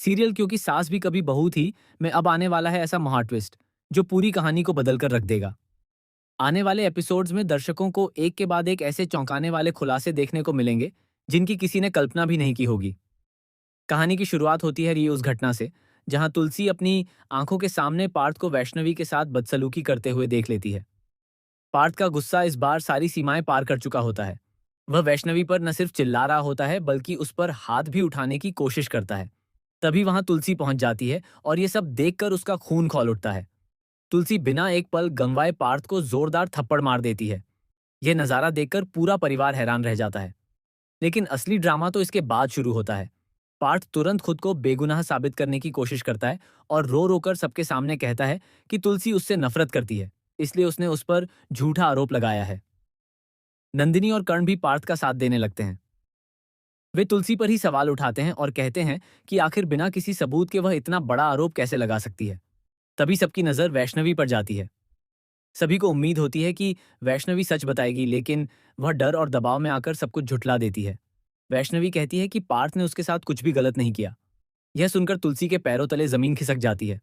Serial क्योंकि सास भी कभी बहू थी में अब आने वाला है ऐसा महा ट्विस्ट जो पूरी कहानी को बदल कर रख देगा। आने वाले एपिसोड्स में दर्शकों को एक के बाद एक ऐसे चौंकाने वाले खुलासे देखने को मिलेंगे जिनकी किसी ने कल्पना भी नहीं की होगी। कहानी की शुरुआत होती है उस घटना से जहां तुलसी अपनी आंखों के सामने पार्थ को वैष्णवी के साथ बदसलूकी करते हुए देख लेती है। पार्थ का गुस्सा इस बार सारी सीमाएं पार कर चुका होता है। वह वैष्णवी पर न सिर्फ चिल्ला रहा होता है बल्कि उस पर हाथ भी उठाने की कोशिश करता है। तभी वहां तुलसी पहुंच जाती है और ये सब देखकर उसका खून खौल उठता है। तुलसी बिना एक पल गंवाए पार्थ को जोरदार थप्पड़ मार देती है। यह नजारा देखकर पूरा परिवार हैरान रह जाता है। लेकिन असली ड्रामा तो इसके बाद शुरू होता है। पार्थ तुरंत खुद को बेगुनाह साबित करने की कोशिश करता है और रो रो कर सबके सामने कहता है कि तुलसी उससे नफरत करती है, इसलिए उसने उस पर झूठा आरोप लगाया है। नंदिनी और कर्ण भी पार्थ का साथ देने लगते हैं। वे तुलसी पर ही सवाल उठाते हैं और कहते हैं कि आखिर बिना किसी सबूत के वह इतना बड़ा आरोप कैसे लगा सकती है। तभी सबकी नजर वैष्णवी पर जाती है। सभी को उम्मीद होती है कि वैष्णवी सच बताएगी, लेकिन वह डर और दबाव में आकर सब कुछ झुठला देती है। वैष्णवी कहती है कि पार्थ ने उसके साथ कुछ भी गलत नहीं किया। यह सुनकर तुलसी के पैरों तले जमीन खिसक जाती है।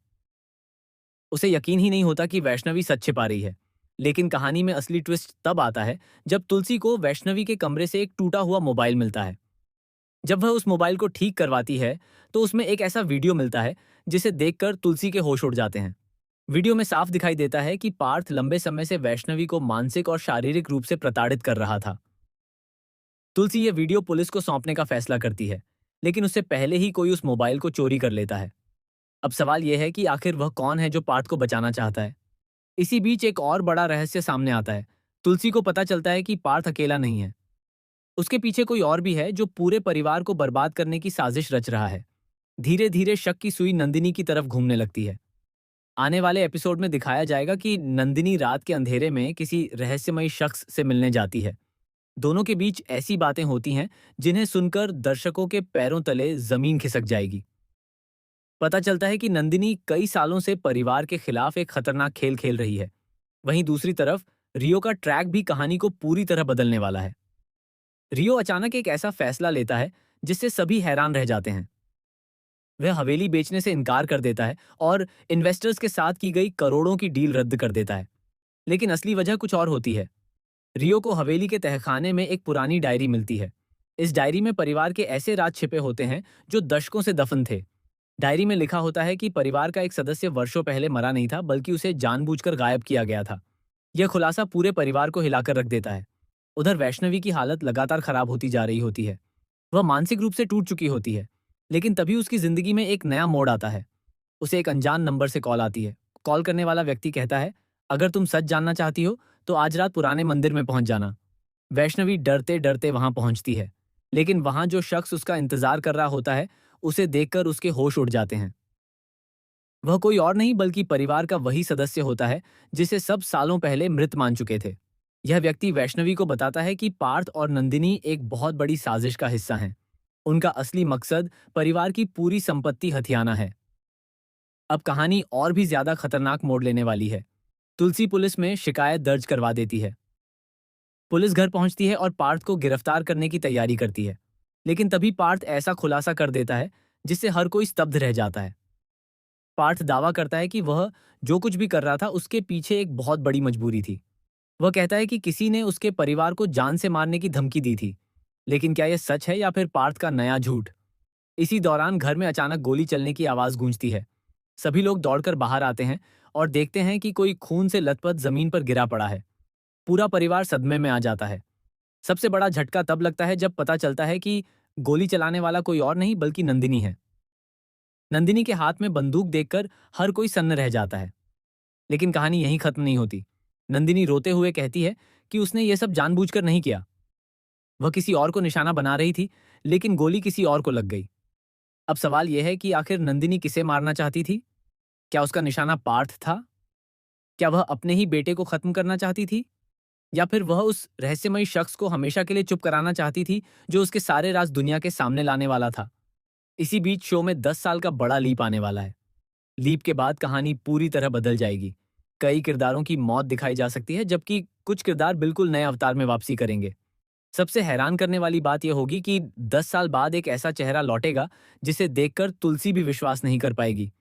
उसे यकीन ही नहीं होता कि वैष्णवी सच छिपा रही है। लेकिन कहानी में असली ट्विस्ट तब आता है जब तुलसी को वैष्णवी के कमरे से एक टूटा हुआ मोबाइल मिलता है। जब वह उस मोबाइल को ठीक करवाती है तो उसमें एक ऐसा वीडियो मिलता है जिसे देखकर तुलसी के होश उड़ जाते हैं। वीडियो में साफ दिखाई देता है कि पार्थ लंबे समय से वैष्णवी को मानसिक और शारीरिक रूप से प्रताड़ित कर रहा था। तुलसी ये वीडियो पुलिस को सौंपने का फैसला करती है, लेकिन उससे पहले ही कोई उस मोबाइल को चोरी कर लेता है। अब सवाल यह है कि आखिर वह कौन है जो पार्थ को बचाना चाहता है। इसी बीच एक और बड़ा रहस्य सामने आता है। तुलसी को पता चलता है कि पार्थ अकेला नहीं है। उसके पीछे कोई और भी है जो पूरे परिवार को बर्बाद करने की साजिश रच रहा है। धीरे धीरे शक की सुई नंदिनी की तरफ घूमने लगती है। आने वाले एपिसोड में दिखाया जाएगा कि नंदिनी रात के अंधेरे में किसी रहस्यमयी शख्स से मिलने जाती है। दोनों के बीच ऐसी बातें होती हैं जिन्हें सुनकर दर्शकों के पैरों तले जमीन खिसक जाएगी। पता चलता है कि नंदिनी कई सालों से परिवार के खिलाफ एक खतरनाक खेल खेल रही है। वहीं दूसरी तरफ रियो का ट्रैक भी कहानी को पूरी तरह बदलने वाला है। रियो अचानक एक ऐसा फैसला लेता है जिससे सभी हैरान रह जाते हैं। वह हवेली बेचने से इनकार कर देता है और इन्वेस्टर्स के साथ की गई करोड़ों की डील रद्द कर देता है। लेकिन असली वजह कुछ और होती है। रियो को हवेली के तहखाने में एक पुरानी डायरी मिलती है। इस डायरी में परिवार के ऐसे राज छिपे होते हैं जो दशकों से दफन थे। डायरी में लिखा होता है कि परिवार का एक सदस्य वर्षों पहले मरा नहीं था, बल्कि उसे जानबूझकर गायब किया गया था। यह खुलासा पूरे परिवार को हिलाकर रख देता है। उधर वैष्णवी की हालत लगातार खराब होती जा रही होती है। वह मानसिक रूप से टूट चुकी होती है। लेकिन तभी उसकी जिंदगी में एक नया मोड़ आता है। उसे एक अनजान नंबर से कॉल आती है। कॉल करने वाला व्यक्ति कहता है, अगर तुम सच जानना चाहती हो तो आज रात पुराने मंदिर में पहुंच जाना। वैष्णवी डरते डरते वहां पहुंचती है। लेकिन वहां जो शख्स उसका इंतजार कर रहा होता है, उसे देखकर उसके होश उड़ जाते हैं। वह कोई और नहीं बल्कि परिवार का वही सदस्य होता है जिसे सब सालों पहले मृत मान चुके थे। यह व्यक्ति वैष्णवी को बताता है कि पार्थ और नंदिनी एक बहुत बड़ी साजिश का हिस्सा हैं। उनका असली मकसद परिवार की पूरी संपत्ति हथियाना है। अब कहानी और भी ज्यादा खतरनाक मोड़ लेने वाली है। तुलसी पुलिस में शिकायत दर्ज करवा देती है। पुलिस घर पहुंचती है और पार्थ को गिरफ्तार करने की तैयारी करती है। लेकिन तभी पार्थ ऐसा खुलासा कर देता है जिससे हर कोई स्तब्ध रह जाता है। पार्थ दावा करता है कि वह जो कुछ भी कर रहा था उसके पीछे एक बहुत बड़ी मजबूरी थी। वह कहता है कि किसी ने उसके परिवार को जान से मारने की धमकी दी थी। लेकिन क्या यह सच है या फिर पार्थ का नया झूठ? इसी दौरान घर में अचानक गोली चलने की आवाज गूंजती है। सभी लोग दौड़कर बाहर आते हैं और देखते हैं कि कोई खून से लथपथ जमीन पर गिरा पड़ा है। पूरा परिवार सदमे में आ जाता है। सबसे बड़ा झटका तब लगता है जब पता चलता है कि गोली चलाने वाला कोई और नहीं बल्कि नंदिनी है। नंदिनी के हाथ में बंदूक देखकर हर कोई सन्न रह जाता है। लेकिन कहानी यहीं खत्म नहीं होती। नंदिनी रोते हुए कहती है कि उसने ये सब जानबूझकर नहीं किया। वह किसी और को निशाना बना रही थी, लेकिन गोली किसी और को लग गई। अब सवाल यह है कि आखिर नंदिनी किसे मारना चाहती थी? क्या उसका निशाना पार्थ था? क्या वह अपने ही बेटे को खत्म करना चाहती थी? या फिर वह उस रहस्यमयी शख्स को हमेशा के लिए चुप कराना चाहती थी जो उसके सारे राज दुनिया के सामने लाने वाला था? इसी बीच शो में 10 साल का बड़ा लीप आने वाला है। लीप के बाद कहानी पूरी तरह बदल जाएगी। कई किरदारों की मौत दिखाई जा सकती है, जबकि कुछ किरदार बिल्कुल नए अवतार में वापसी करेंगे। सबसे हैरान करने वाली बात यह होगी कि 10 साल बाद एक ऐसा चेहरा लौटेगा जिसे देखकर तुलसी भी विश्वास नहीं कर पाएगी।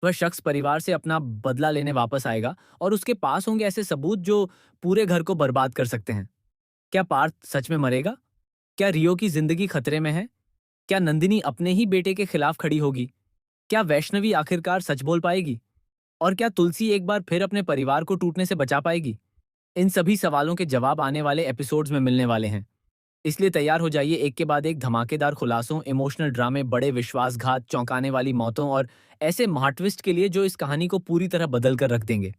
वह शख्स परिवार से अपना बदला लेने वापस आएगा और उसके पास होंगे ऐसे सबूत जो पूरे घर को बर्बाद कर सकते हैं। क्या पार्थ सच में मरेगा? क्या रियो की जिंदगी खतरे में है? क्या नंदिनी अपने ही बेटे के खिलाफ खड़ी होगी? क्या वैष्णवी आखिरकार सच बोल पाएगी? और क्या तुलसी एक बार फिर अपने परिवार को टूटने से बचा पाएगी? इन सभी सवालों के जवाब आने वाले एपिसोड्स में मिलने वाले हैं। इसलिए तैयार हो जाइए एक के बाद एक धमाकेदार खुलासों, इमोशनल ड्रामे, बड़े विश्वासघात, चौंकाने वाली मौतों और ऐसे महा ट्विस्ट के लिए जो इस कहानी को पूरी तरह बदल कर रख देंगे।